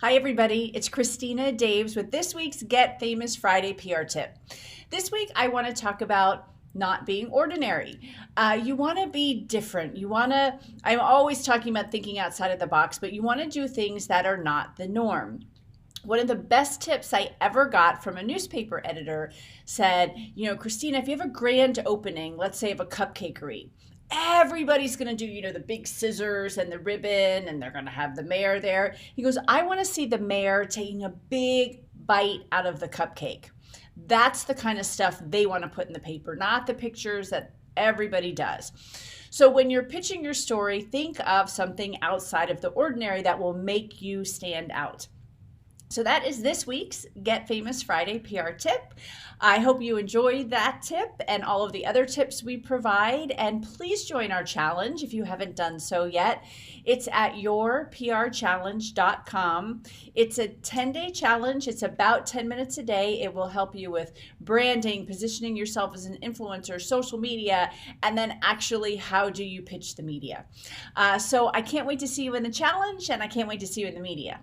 Hi everybody, it's Christina Daves with this week's Get Famous Friday PR tip. This week I want to talk about not being ordinary. You want to be different. I'm always talking about thinking outside of the box, but you want to do things that are not the norm. One of the best tips I ever got from a newspaper editor said, Christina, if you have a grand opening, let's say of a cupcakery, everybody's going to do, the big scissors and the ribbon, and they're going to have the mayor there. He goes, I want to see the mayor taking a big bite out of the cupcake. That's the kind of stuff they want to put in the paper, not the pictures that everybody does. So when you're pitching your story, think of something outside of the ordinary that will make you stand out. So that is this week's Get Famous Friday PR tip. I hope you enjoyed that tip and all of the other tips we provide. And please join our challenge if you haven't done so yet. It's at yourprchallenge.com. It's a 10-day challenge. It's about 10 minutes a day. It will help you with branding, positioning yourself as an influencer, social media, and then actually how do you pitch the media. So I can't wait to see you in the challenge, and I can't wait to see you in the media.